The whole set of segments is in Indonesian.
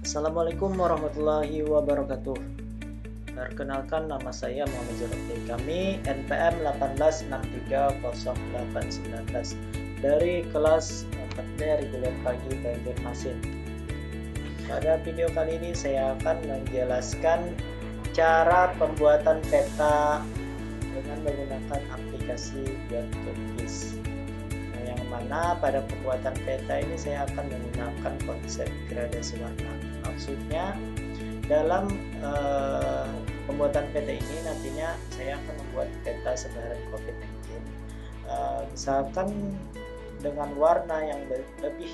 Assalamualaikum warahmatullahi wabarakatuh. Perkenalkan, nama saya Muhammad Zulfi. Kami NPM 18630819 dari kelas 4D reguler pagi Banjarmasin. Pada video kali ini saya akan menjelaskan cara pembuatan peta dengan menggunakan aplikasi Quantumbiz. Yang mana pada pembuatan peta ini saya akan menggunakan konsep gradasi warna. Maksudnya dalam pembuatan peta ini nantinya saya akan membuat peta sebaran COVID-19. Misalkan dengan warna yang lebih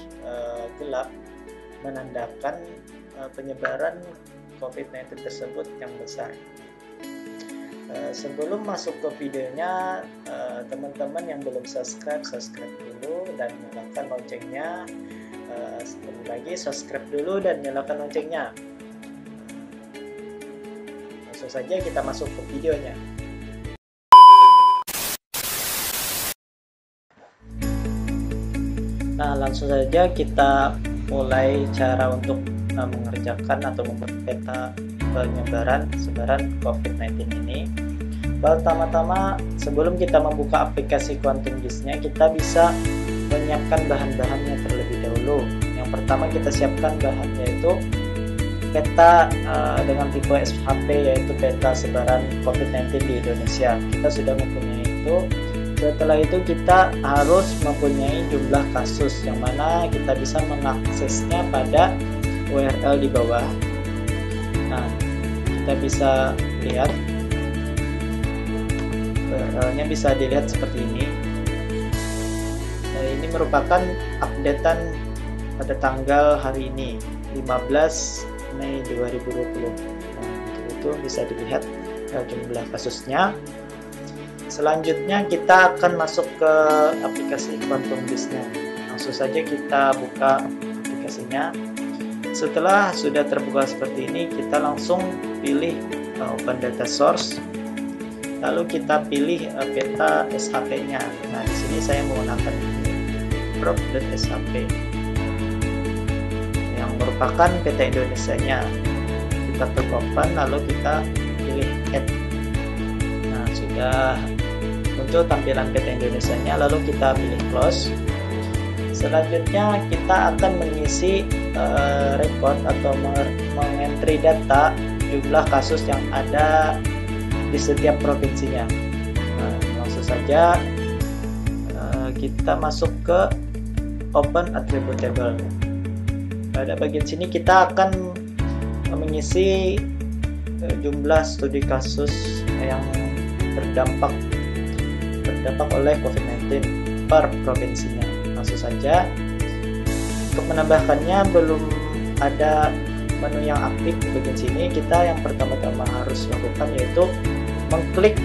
gelap menandakan penyebaran COVID-19 tersebut yang besar. Sebelum masuk ke videonya, teman-teman yang belum subscribe dulu dan nyalakan loncengnya. Sekali lagi, subscribe dulu dan nyalakan loncengnya. Langsung saja kita masuk ke videonya. Nah, langsung saja kita mulai cara untuk mengerjakan atau membuat peta penyebaran sebaran COVID-19 ini. Pertama-tama, sebelum kita membuka aplikasi Quantumbiz-nya, kita bisa menyiapkan bahan-bahannya terlebih dahulu. Yang pertama kita siapkan bahannya itu peta dengan tipe SHP, yaitu peta sebaran COVID-19 di Indonesia. Kita sudah mempunyai itu. Setelah itu kita harus mempunyai jumlah kasus yang mana kita bisa mengaksesnya pada URL di bawah. Nah, kita bisa lihat URL-nya, bisa dilihat seperti ini. Ini merupakan updatean pada tanggal hari ini 15 Mei 2020. Nah, itu bisa dilihat jumlah kasusnya. Selanjutnya kita akan masuk ke aplikasi Quantumbiz-nya. Langsung saja kita buka aplikasinya. Setelah sudah terbuka seperti ini, kita langsung pilih Open Data Source. Lalu kita pilih peta SHP-nya. Nah, di sini saya menggunakan prop.shp yang merupakan peta Indonesianya. Kita klik open, lalu kita pilih add. Nah, sudah muncul tampilan peta Indonesianya, lalu kita pilih close. Selanjutnya kita akan mengisi record atau mengentry data jumlah kasus yang ada di setiap provinsinya. Nah, langsung saja kita masuk ke Open Attribute Table. Pada bagian sini kita akan mengisi jumlah studi kasus yang terdampak oleh COVID-19 per provinsinya. Langsung saja, untuk menambahkannya belum ada menu yang aktif di bagian sini. Kita yang pertama-tama harus lakukan yaitu mengklik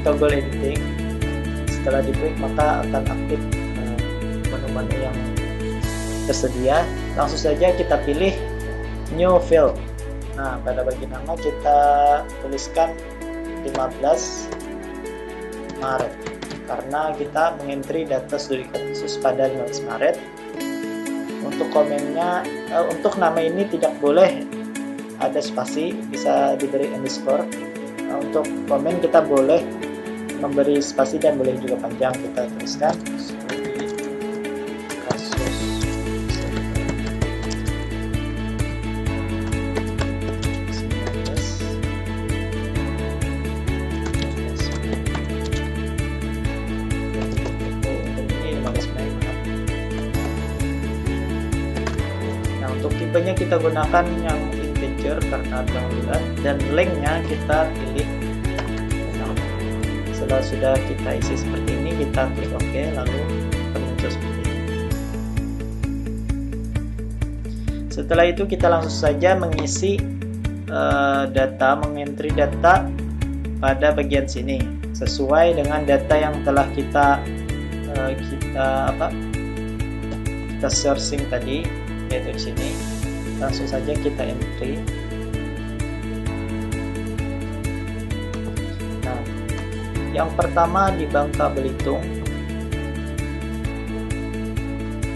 toggle editing. Setelah diklik maka akan aktif menu-menu yang tersedia. Langsung saja kita pilih new field. Nah, pada bagian nama kita tuliskan 15 Maret karena kita mengentry data studi kasus pada 15 Maret. Untuk komennya, untuk nama ini tidak boleh ada spasi, bisa diberi underscore. Untuk komen kita boleh memberi spasi dan boleh juga panjang. Kita tuliskan studi kasus Untuk tipenya kita gunakan yang integer karena bulat, dan lengthnya kita pilih 6. Setelah sudah kita isi seperti ini, kita klik OK, lalu muncul seperti ini. Setelah itu kita langsung saja mengisi mengentry data pada bagian sini sesuai dengan data yang telah kita searching tadi, yaitu di sini. Langsung saja kita entry. Nah, yang pertama di Bangka Belitung,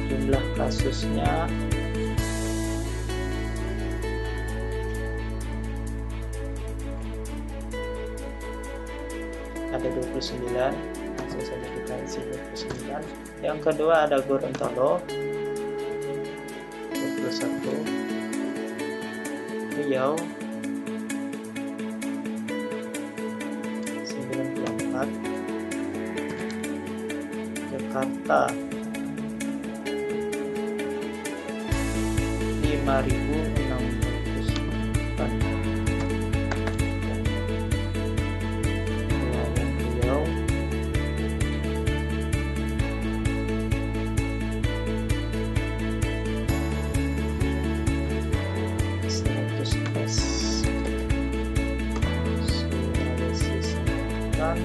jumlah kasusnya ada 29, langsung saja kita isi 29. Yang kedua ada Gorontalo 21, Riau 94, Jakarta 5.604, Riau 100S, Sulawesi Selatan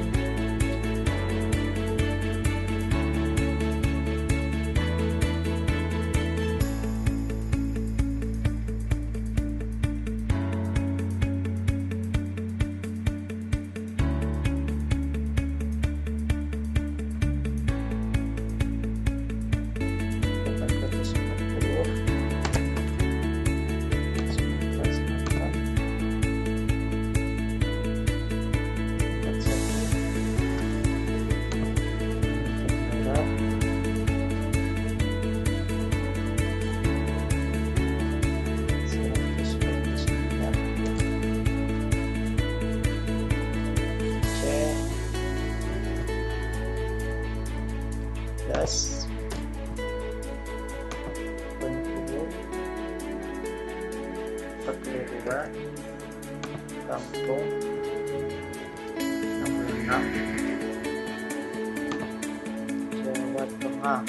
42, Lampung 66, Jawa Tengah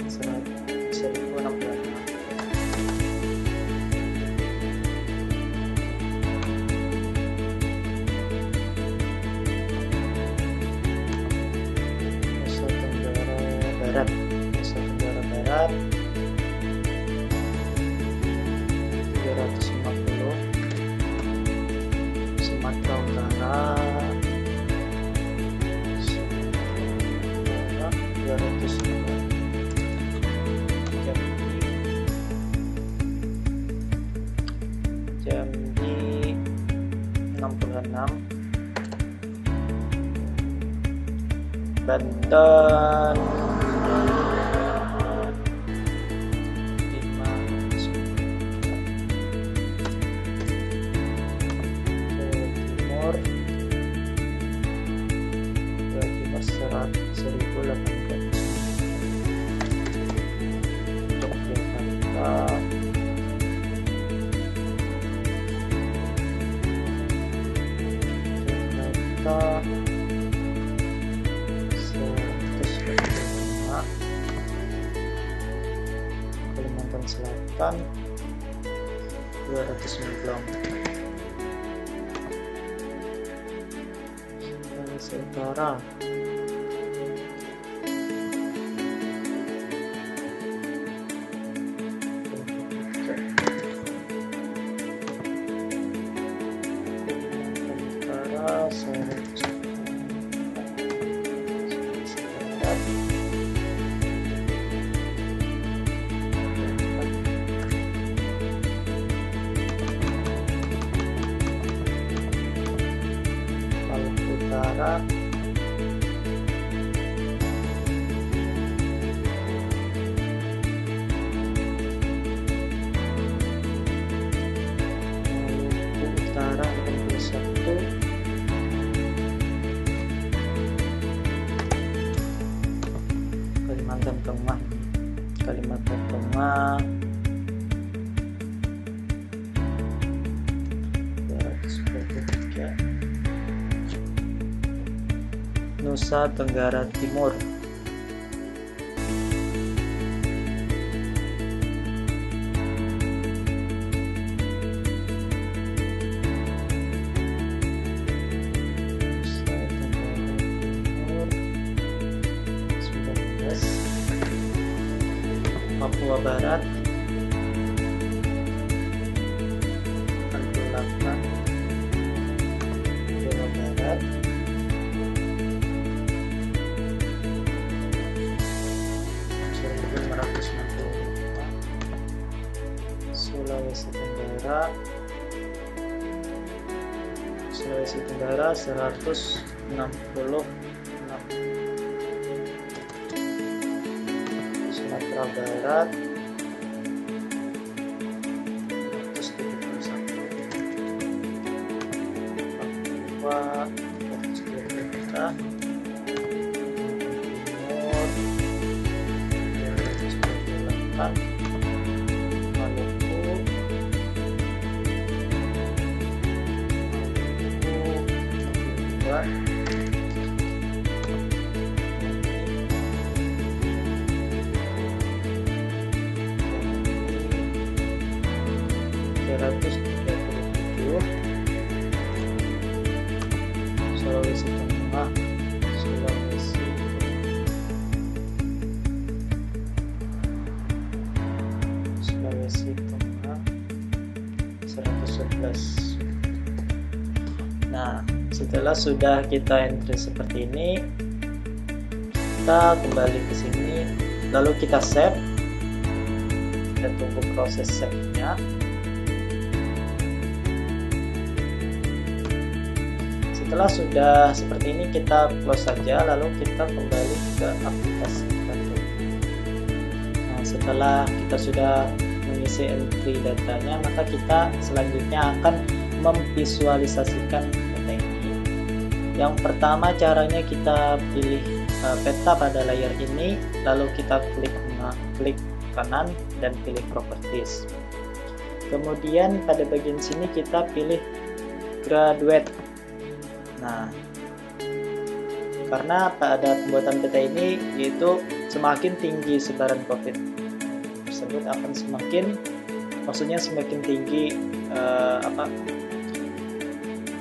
1066, Nusa Tenggara Barat 350, Sumatera Utara 200, Jambi 66, Banten 1.800, Yogyakarta 125, Kalimantan Selatan 294, Sulawesi Utara 81, Kalimantan Tengah 223, Nusa Tenggara Timur 19, Papua Barat 48, Jawa Barat 1.565, Sulawesi Tenggara, Sulawesi Tenggara 166, Sumatera Barat 171, Papua 123, Timur 228, Maluku 62, Sulawesi Tengah, Sulawesi Tengah 111. Nah, setelah sudah kita entry seperti ini, kita kembali ke sini, lalu kita save dan tunggu proses save-nya. Setelah sudah seperti ini, kita close saja, lalu kita kembali ke aplikasi Batu. Nah, setelah kita sudah mengisi entry datanya, maka kita selanjutnya akan memvisualisasikan data ini. Yang pertama, caranya kita pilih peta pada layer ini, lalu kita klik kanan dan pilih properties. Kemudian pada bagian sini kita pilih graduate. Nah, karena pada pembuatan peta ini yaitu semakin tinggi sebaran COVID tersebut akan semakin tinggi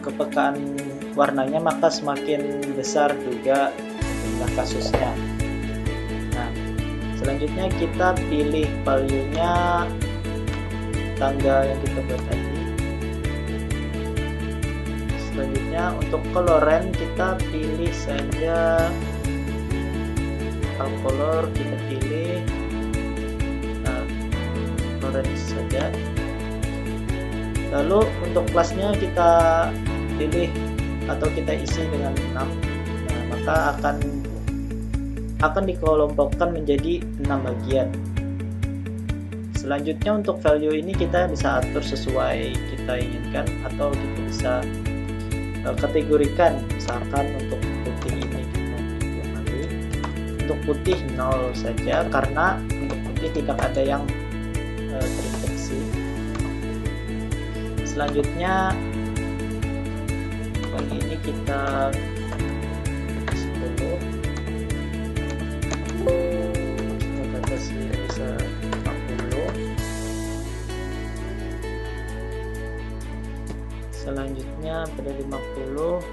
kepekaan warnanya, maka semakin besar juga jumlah kasusnya. Nah, selanjutnya kita pilih value-nya tanggal yang kita buat tadi. Selanjutnya untuk coloran kita pilih saja color, kita pilih orange saja. Lalu untuk kelasnya kita pilih atau kita isi dengan 6. Nah, maka akan dikelompokkan menjadi 6 bagian. Selanjutnya untuk value ini kita bisa atur sesuai kita inginkan, atau kita bisa kategorikan. Misalkan untuk putih ini kita 2 kali, untuk putih 0 saja karena untuk putih tidak ada yang terinfeksi. Selanjutnya yang ini kita 10, kita batasi bisa 40. Selanjutnya pada 50,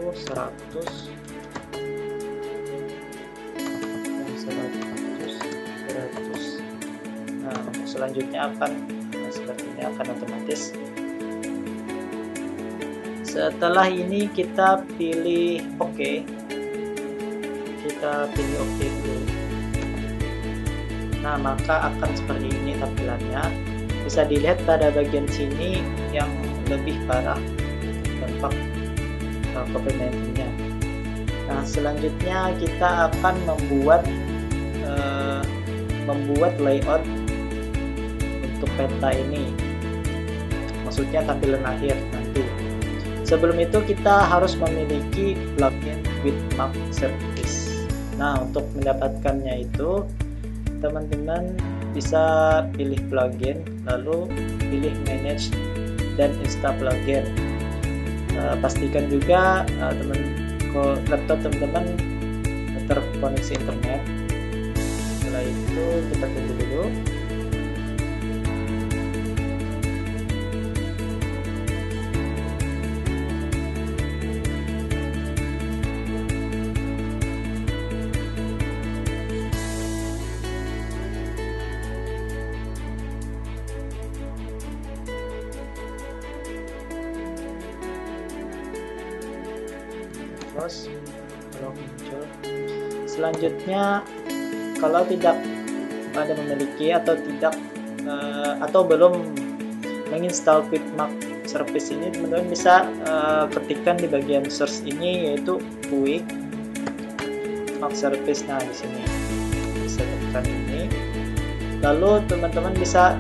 100, yang 100. Nah, untuk selanjutnya akan seperti ini, akan otomatis. Setelah ini kita pilih OK. Kita pilih OK dulu. Nah, maka akan seperti ini tampilannya. Bisa dilihat pada bagian sini yang lebih parah dampak COVID-19-nya. Nah, selanjutnya kita akan membuat layout untuk peta ini. Maksudnya tampilan akhir nanti. Sebelum itu kita harus memiliki plugin Bitmap Service. Nah, untuk mendapatkannya itu teman-teman bisa pilih plugin, lalu pilih manage dan install plugin. Pastikan juga laptop teman-teman terkoneksi internet. Setelah itu kita tunggu dulu. Kalau muncul, selanjutnya kalau tidak Anda memiliki atau tidak atau belum menginstal Quickmark service ini, teman-teman bisa ketikkan di bagian search ini, yaitu Quickmark service. Nah, di sini bisa tekan ini, lalu teman-teman bisa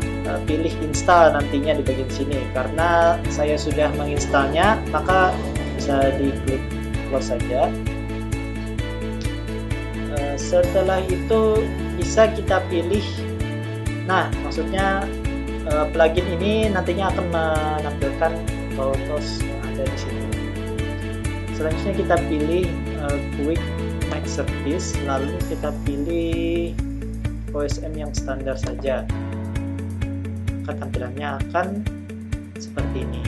pilih install nantinya di bagian sini. Karena saya sudah menginstalnya, maka bisa diklik close saja. Setelah itu bisa kita pilih, nah maksudnya plugin ini nantinya akan menampilkan photos yang ada di sini. Selanjutnya kita pilih Quickmark service, lalu kita pilih OSM yang standar saja. Maka tampilannya akan seperti ini.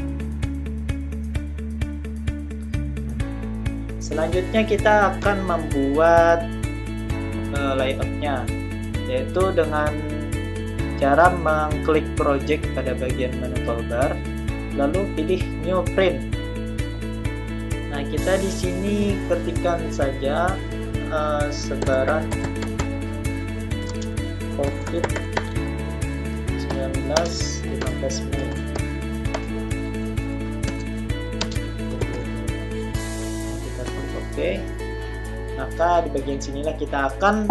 Selanjutnya kita akan membuat layoutnya, yaitu dengan cara mengklik project pada bagian menu toolbar, lalu pilih new print. Nah, kita di sini ketikkan saja sebaran COVID-19 15 Mei. Kita klik OK. Maka di bagian sinilah kita akan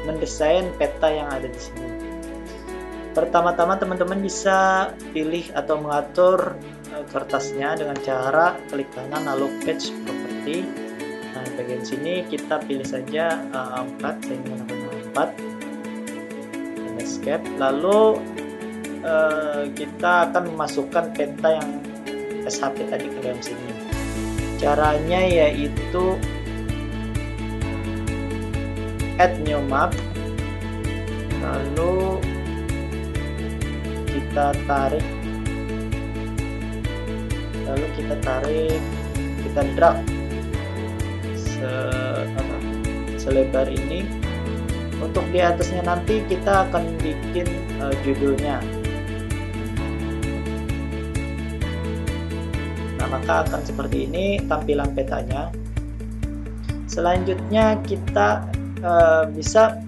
mendesain peta yang ada di sini. Pertama-tama teman-teman bisa pilih atau mengatur kertasnya dengan cara klik kanan lalu page property. Nah, di bagian sini kita pilih saja A4, saya menggunakan A4 dan escape. Lalu kita akan memasukkan peta yang SHP tadi ke dalam sini. Caranya yaitu add new map, lalu kita tarik, kita drag selebar ini. Untuk di atasnya nanti kita akan bikin judulnya. Nah, maka akan seperti ini tampilan petanya. Selanjutnya kita bisa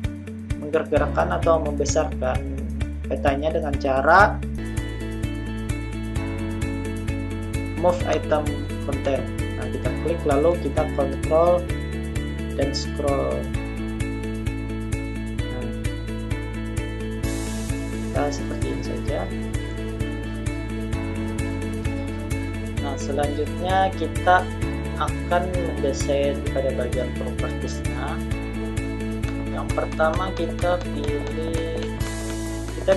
menggerakkan atau membesarkan petanya dengan cara move item content. Nah, kita klik lalu kita kontrol dan scroll. Nah, kita seperti ini saja. Nah, selanjutnya kita akan mendesain pada bagian propertiesnya. Yang pertama kita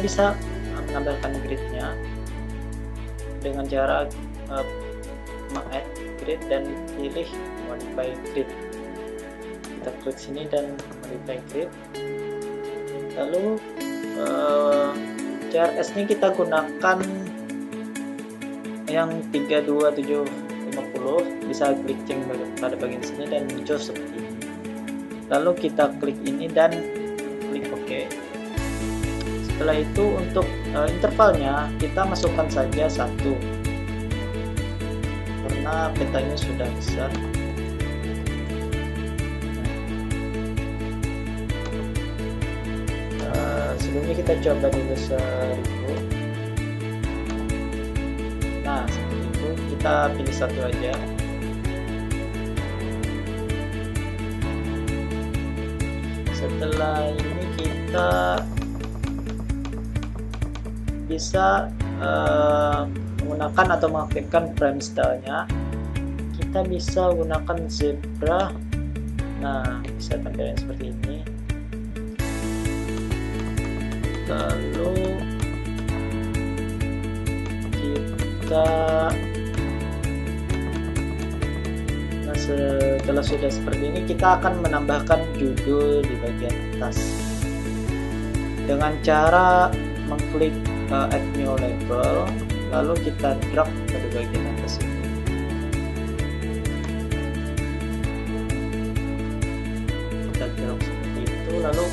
bisa menambahkan gridnya dengan cara add grid dan pilih modify grid. Kita klik sini dan modify grid. Lalu CRS nya kita gunakan yang 32750, bisa klik change pada bagian sini dan muncul seperti ini. Lalu kita klik ini dan klik OK. Setelah itu untuk intervalnya kita masukkan saja 1 karena petanya sudah besar. Sebelumnya kita coba dulu 1000. Nah, seperti itu, kita pilih 1 aja. Setelah ini kita bisa menggunakan atau mengaktifkan frame style-nya. Kita bisa gunakan zebra. Nah, bisa tampilan seperti ini. Lalu setelah sudah seperti ini, kita akan menambahkan judul di bagian atas dengan cara mengklik add new label, lalu kita drag pada bagian atas ini. Kita drag seperti itu. Lalu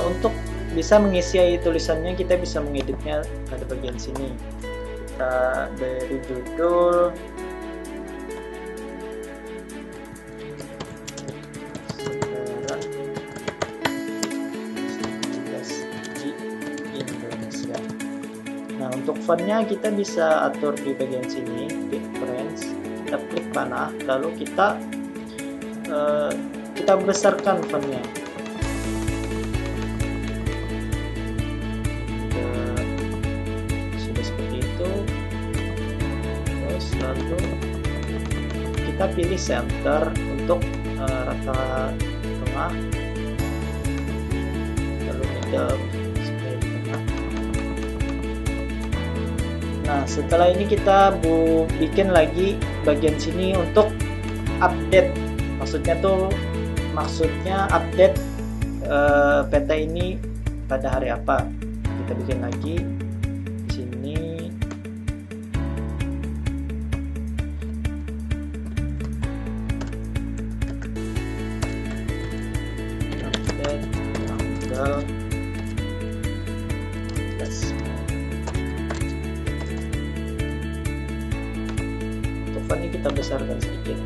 untuk bisa mengisi tulisannya, kita bisa mengeditnya pada bagian sini. Kita beri judul untuk fontnya kita bisa atur di bagian sini, difference. Kita klik panah, lalu kita besarkan fontnya. Sudah seperti itu. Terus lalu kita pilih center untuk rata tengah, lalu middle supaya di tengah. Nah, setelah ini kita bikin lagi bagian sini untuk update. Maksudnya update peta ini pada hari apa. Kita bikin lagi di sini. Update tanggal. Untuk font ini kita besarkan sedikit.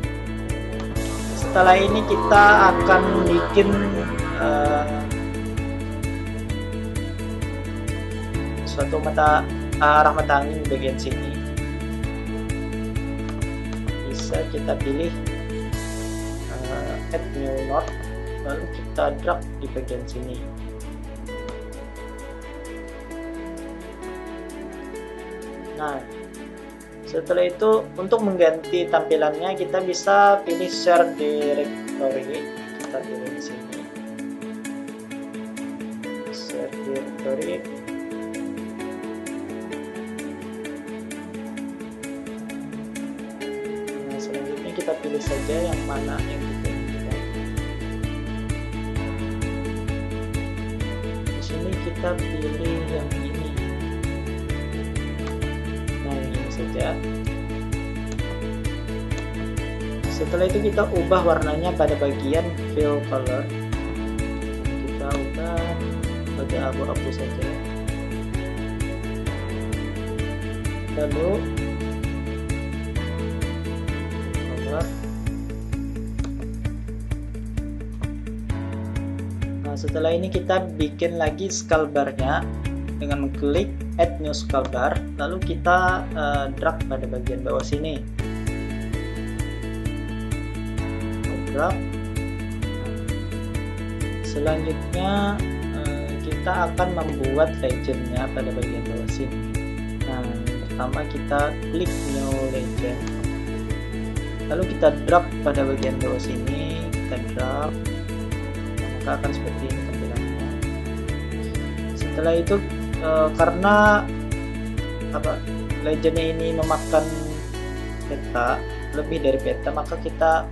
Setelah ini kita akan bikin suatu arah mata angin bagian sini. Bisa kita pilih add new node, lalu kita drag di bagian sini. Nah, setelah itu untuk mengganti tampilannya kita bisa pilih share directory. Kita pilih di sini share directory. Nah, selanjutnya kita pilih saja yang mana yang kita inginkan. Di sini kita pilih yang ini. Saja. Setelah itu kita ubah warnanya pada bagian fill color. Kita ubah pada abu-abu saja. Lalu color. Nah, setelah ini kita bikin lagi scroll bar-nya dengan mengklik add new scroll bar, lalu kita drag pada bagian bawah sini. Drag. Selanjutnya kita akan membuat legendnya pada bagian bawah sini. Nah, pertama kita klik new legend, lalu kita drag pada bagian bawah sini, kita drag. Nah, maka akan seperti ini tampilannya. Setelah itu karena legendnya ini memakan peta, lebih dari peta, maka kita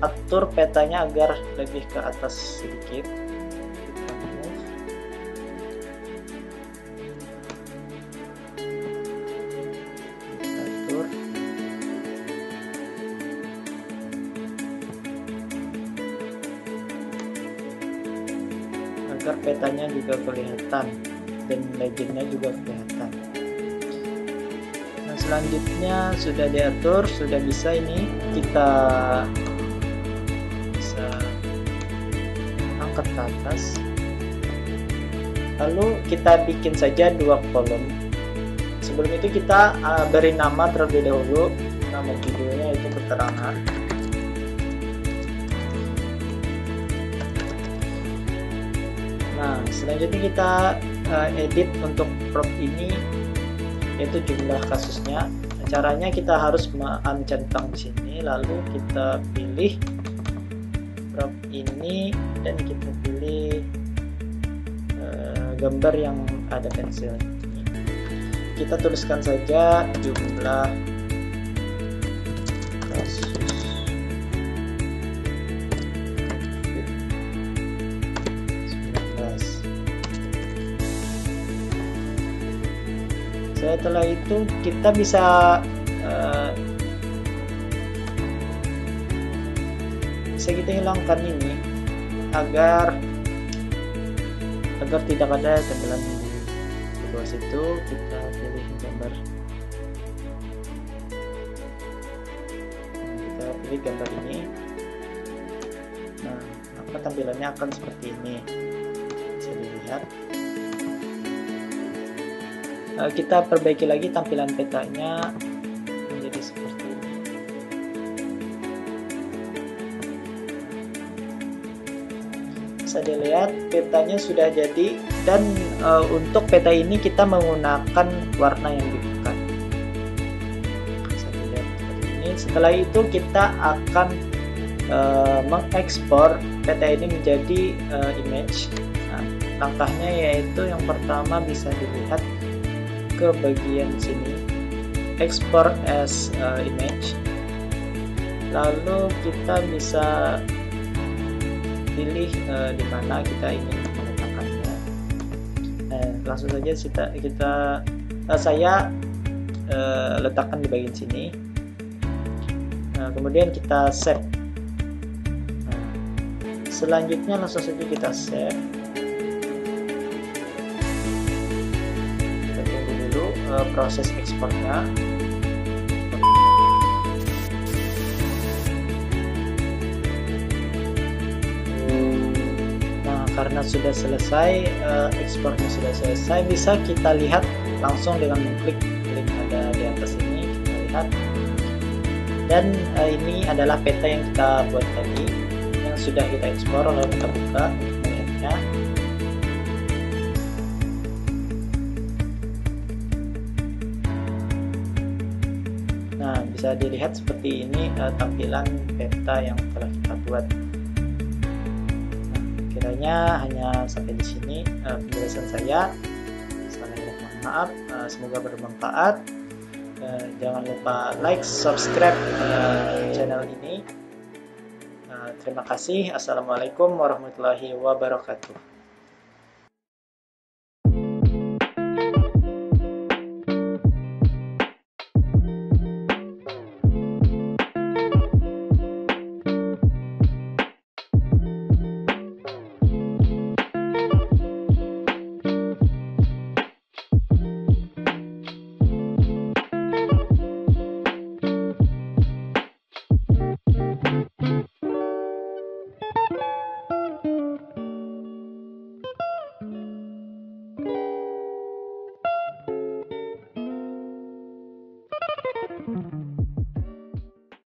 atur petanya agar lebih ke atas sedikit. Kita move. Kita atur agar petanya juga kelihatan dan legendnya juga kelihatan. Nah, selanjutnya sudah diatur, sudah bisa ini kita bisa angkat ke atas. Lalu kita bikin saja 2 kolom. Sebelum itu kita beri nama terlebih dahulu. Nama judulnya itu keterangan. Nah, selanjutnya kita edit untuk prop ini, yaitu jumlah kasusnya. Caranya kita harus mencentang di sini, lalu kita pilih prop ini dan kita pilih gambar yang ada pensil. Kita tuliskan saja jumlah kasus. Setelah itu kita bisa kita hilangkan ini agar tidak ada tampilan di bawah situ. Kita pilih gambar, kita pilih gambar ini. Nah, maka tampilannya akan seperti ini, bisa dilihat. kita perbaiki lagi tampilan petanya menjadi seperti ini. Bisa dilihat petanya sudah jadi, dan untuk peta ini kita menggunakan warna yang bukan. Bisa dilihat seperti ini. Setelah itu kita akan mengekspor peta ini menjadi image. Nah, langkahnya yaitu yang pertama bisa dilihat ke bagian sini, export as image, lalu kita bisa pilih di mana kita ingin meletakkannya. Langsung saja saya letakkan di bagian sini. Kemudian kita save. Selanjutnya langsung saja kita save. Kita tunggu dulu proses ekspornya. Nah, karena sudah selesai, ekspornya sudah selesai, bisa kita lihat langsung dengan mengklik link ada di atas ini. Kita lihat, dan ini adalah peta yang kita buat tadi, yang sudah kita ekspor. Lalu kita buka untuk melihatnya. Nah, bisa dilihat seperti ini tampilan peta yang telah kita buat. Nah, kiranya hanya sampai di sini penjelasan saya. Mohon maaf, semoga bermanfaat. Jangan lupa like, subscribe channel ini. Terima kasih. Assalamualaikum warahmatullahi wabarakatuh.